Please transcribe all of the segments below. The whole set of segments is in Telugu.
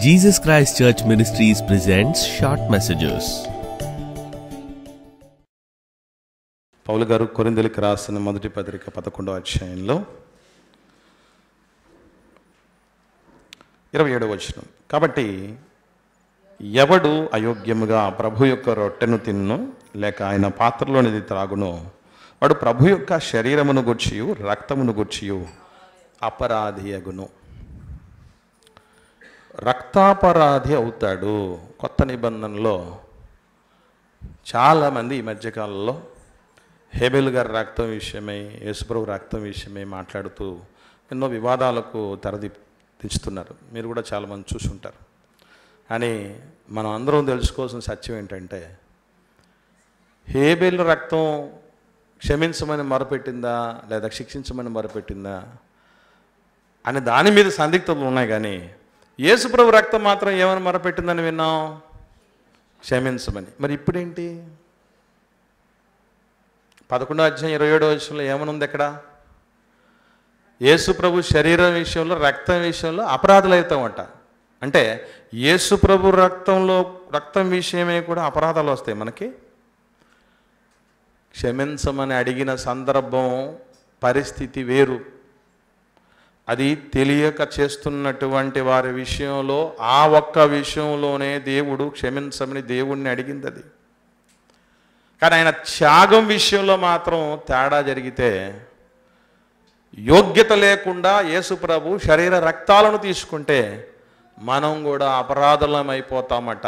Jesus Christ Church Ministries presents short messages. పౌలు గారు కొరింథీయులకు రాసిన మొదటి పత్రిక 11వ అధ్యాయంలో 27వ వచనం. కాబట్టి ఎవడు అయోగ్యముగా ప్రభు యొక్క రొట్టెను తిన్ను లేక ఆయన పాత్రలోనిది త్రాగును వాడు ప్రభు యొక్క శరీరమును గూర్చియు రక్తమును గూర్చియు అపరాధి అగును. రక్తాపరాధి అవుతాడు. కొత్త నిబంధనలో చాలామంది ఈ మధ్యకాలంలో హేబెల్ గారి రక్తం విషయమై, యేసుప్రభు రక్తం విషయమై మాట్లాడుతూ ఎన్నో వివాదాలకు తెంచుతున్నారు. మీరు కూడా చాలామంది చూసుంటారు. కానీ మనం అందరం తెలుసుకోవాల్సిన సత్యం ఏంటంటే, హేబెల్ రక్తం క్షమించమని మొరపెట్టిందా లేదా శిక్షించమని మొరపెట్టిందా అని దాని మీద సందిగ్ధతలు ఉన్నాయి. కానీ యేసుప్రభు రక్తం మాత్రం ఏమని మొరపెట్టిందని విన్నాం? క్షమించమని. మరి ఇప్పుడేంటి? 11వ అధ్యాయం 27వ వచనంలో ఏమనుంది? ఎక్కడ? యేసుప్రభు శరీరం విషయంలో, రక్తం విషయంలో అపరాధులు అవుతామంట. అంటే యేసుప్రభు రక్తం విషయమే కూడా అపరాధాలు వస్తాయి మనకి. క్షమించమని అడిగిన సందర్భం, పరిస్థితి వేరు. అది తెలియక చేస్తున్నటువంటి వారి విషయంలో ఆ ఒక్క విషయంలోనే దేవుడు క్షమించమని దేవుణ్ణి అడిగింది. అది కానీ ఆయన త్యాగం విషయంలో మాత్రం తేడా జరిగితే, యోగ్యత లేకుండా యేసుప్రభు శరీర రక్తాలను తీసుకుంటే మనం కూడా అపరాధులం అయిపోతామట.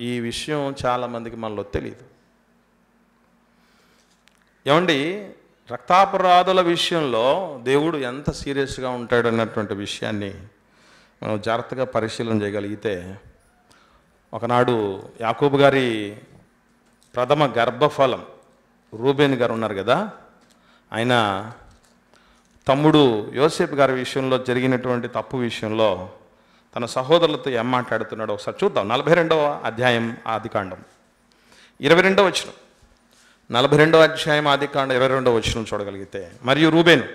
ఈ విషయం చాలామందికి మనలో తెలియదు. ఏమండి, రక్తాపరాధుల విషయంలో దేవుడు ఎంత సీరియస్గా ఉంటాడు అన్నటువంటి విషయాన్ని మనం జాగ్రత్తగా పరిశీలన చేయగలిగితే, ఒకనాడు యాకోబు గారి ప్రథమ గర్భఫలం రూబేన్ గారు ఉన్నారు కదా, ఆయన తమ్ముడు యోసేపు గారి విషయంలో జరిగినటువంటి తప్పు విషయంలో తన సహోదరులతో ఏం మాట్లాడుతున్నాడో ఒకసారి చూద్దాం. 42వ అధ్యాయం ఆదికాండం 22వ వచనం. 42వ అధ్యాయం ఆదికాండం 22వ వచనం చూడగలిగితే, మరియు రూబేను,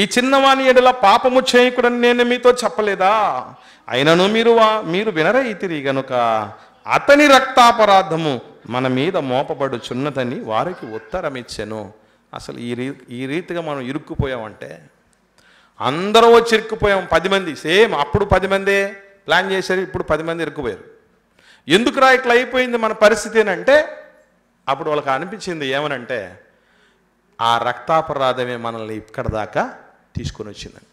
ఈ చిన్నవాని ఎడల పాపము చేయకూడని నేను మీతో చెప్పలేదా? అయినను మీరు వినరైతిరి గనుక అతని రక్తాపరాధము మన మీద మోపబడుచున్నదని వారికి ఉత్తరం ఇచ్చాను. అసలు ఈ రీతిగా మనం ఇరుక్కుపోయామంటే, అందరూ వచ్చి ఇరుక్కుపోయాం. 10 మంది సేమ్. అప్పుడు 10 మందే ప్లాన్ చేశారు, ఇప్పుడు 10 మంది ఇరుక్కుపోయారు. ఎందుకురా ఇట్లా అయిపోయింది మన పరిస్థితి అంటే, అప్పుడు వాళ్ళకి అనిపించింది ఏమనంటే, ఆ రక్తాపరాధమే మనల్ని ఇక్కడ దాకా తీసుకొని వచ్చిందని.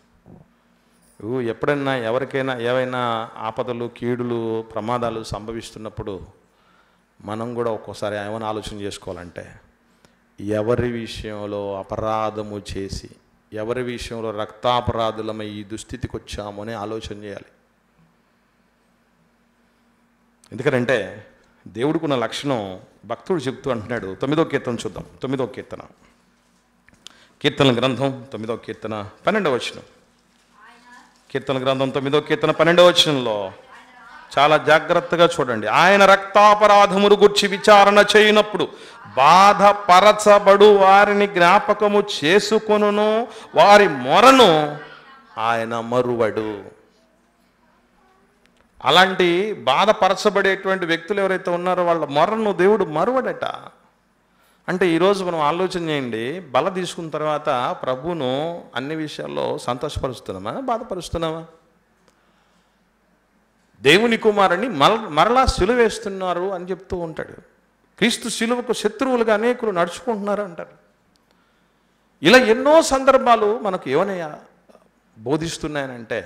ఎప్పుడైనా ఎవరికైనా ఏవైనా ఆపదలు, కీడులు, ప్రమాదాలు సంభవిస్తున్నప్పుడు మనం కూడా ఒక్కోసారి ఏమైనా ఆలోచన చేసుకోవాలంటే, ఎవరి విషయంలో అపరాధము చేసి, ఎవరి విషయంలో రక్తాపరాధులమై ఈ దుస్థితికి వచ్చాము అని ఆలోచన చేయాలి. ఎందుకంటే దేవుడికి ఉన్న లక్షణం భక్తుడు చెప్తూ అంటున్నాడు. 9వ కీర్తన చూద్దాం. 9వ కీర్తన, కీర్తన గ్రంథం 9వ కీర్తన 12వ వచనం. కీర్తన గ్రంథం 9వ కీర్తన 12వ వచనంలో చాలా జాగ్రత్తగా చూడండి. ఆయన రక్తాపరాధమును గూర్చి విచారణ చేయనప్పుడు బాధపరచబడు వారిని జ్ఞాపకము చేసుకొనును, వారి మొరను ఆయన మరువడు. అలాంటి బాధపరచబడేటువంటి వ్యక్తులు ఎవరైతే ఉన్నారో వాళ్ళ మొరను దేవుడు మరువడట. అంటే ఈరోజు మనం ఆలోచన చేయండి, బల తీసుకున్న తర్వాత ప్రభువును అన్ని విషయాల్లో సంతోషపరుస్తున్నామా, బాధపరుస్తున్నామా? దేవుని కుమారుని మరలా సిలువ వేస్తున్నారు అని చెప్తూ ఉంటాడు. క్రీస్తు సిలువకు శత్రువులుగా అనేకులు నడుచుకుంటున్నారు అంటారు. ఇలా ఎన్నో సందర్భాలు మనకు ఏమని బోధిస్తున్నాయనంటే,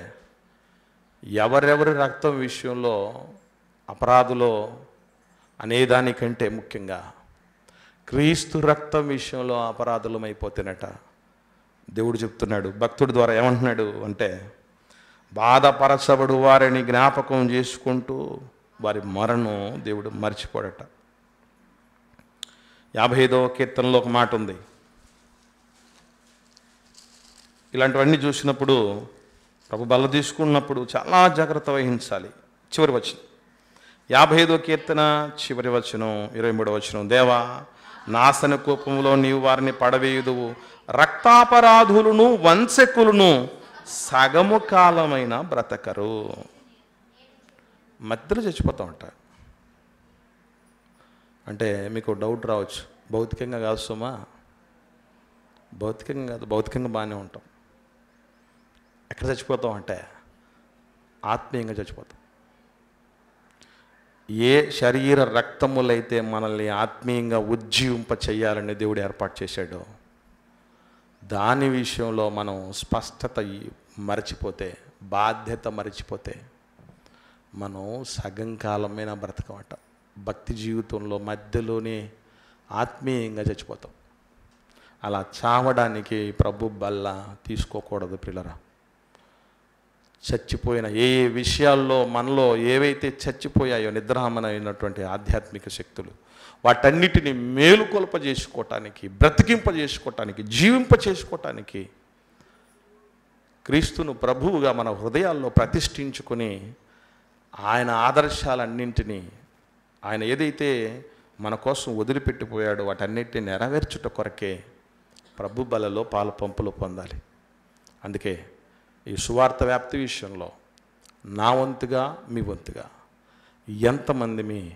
ఎవరెవరి రక్తం విషయంలో అపరాధులో అనేదానికంటే ముఖ్యంగా క్రీస్తు రక్తం విషయంలో అపరాధులమైపోతేనట దేవుడు చెప్తున్నాడు. భక్తుడి ద్వారా ఏమంటున్నాడు అంటే, బాధపరచబడు వారిని జ్ఞాపకం చేసుకుంటూ వారి మరణం దేవుడు మర్చిపోడట. 55వ కీర్తనలో ఒక మాట ఉంది. ఇలాంటివన్నీ చూసినప్పుడు, ప్రభు బల్ల తీసుకున్నప్పుడు చాలా జాగ్రత్త వహించాలి. చివరి వచనం 55వ కీర్తన చివరి వచనం 23వ వచనం. దేవా, నాశన కూపంలో నీవు వారిని పడవేయుదువు, రక్తాపరాధులను వంచకులను సగము కాలమైన బ్రతకరు. మధ్యలో చచ్చిపోతూ ఉంటారు. అంటే మీకు డౌట్ రావచ్చు, భౌతికంగా కాదు సుమా, భౌతికంగా కాదు, భౌతికంగా బాగానే ఉంటాం. ఎక్కడ చచ్చిపోతాం అంటే ఆత్మీయంగా చచ్చిపోతాం. ఏ శరీర రక్తములైతే మనల్ని ఆత్మీయంగా ఉజ్జీవింప చేయాలని దేవుడు ఏర్పాటు చేశాడో దాని విషయంలో మనం స్పష్టత మరచిపోతే, బాధ్యత మరచిపోతే మనం సగం కాలమైన బ్రతకమట. భక్తి జీవితంలో మధ్యలోనే ఆత్మీయంగా చచ్చిపోతాం. అలా చావడానికి ప్రభు బల్ల తీసుకోకూడదు ప్రియులరా. చచ్చిపోయిన ఏ విషయాల్లో మనలో ఏవైతే చచ్చిపోయాయో నిద్రామనమైనటువంటి ఆధ్యాత్మిక శక్తులు, వాటన్నిటిని మేలుకొల్పజేసుకోవటానికి, బ్రతికింపజేసుకోవటానికి, జీవింపచేసుకోవటానికి క్రీస్తును ప్రభువుగా మన హృదయాల్లో ప్రతిష్ఠించుకొని ఆయన ఆదర్శాలన్నింటినీ, ఆయన ఏదైతే మన కోసం వదిలిపెట్టిపోయాడో వాటన్నిటిని నెరవేర్చుట కొరకే ప్రభు బలలో పాలు పంపులు పొందాలి. అందుకే ఈ సువార్త వ్యాప్తి విషయంలో నా వంతుగా మీ వంతుగా ఎంతమంది మీ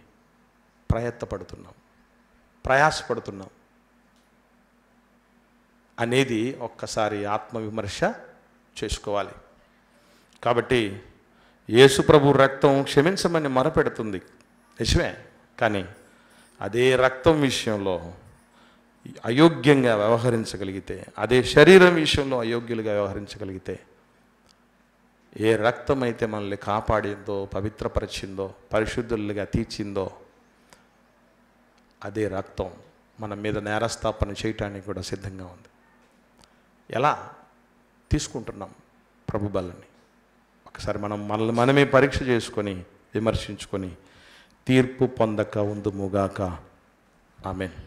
ప్రయాసపడుతున్నాం అనేది ఒక్కసారి ఆత్మవిమర్శ చేసుకోవాలి. కాబట్టి యేసు ప్రభు రక్తం క్షమించమని మొరపెడుతుంది, నిజమే. కానీ అదే రక్తం విషయంలో అయోగ్యంగా వ్యవహరించగలిగితే, అదే శరీరం విషయంలో అయోగ్యులుగా వ్యవహరించగలిగితే, ఏ రక్తం అయితే మనల్ని కాపాడిందో, పవిత్రపరిచిందో, పరిశుద్ధులుగా తీర్చిందో అదే రక్తం మన మీద నేరస్థాపన చేయటానికి కూడా సిద్ధంగా ఉంది. ఎలా తీసుకుంటున్నాం ప్రభు బలని? ఒకసారి మనల్ని మనమే పరీక్ష చేసుకొని విమర్శించుకొని తీర్పు పొందక ఉందుముగాక. ఆమేన్.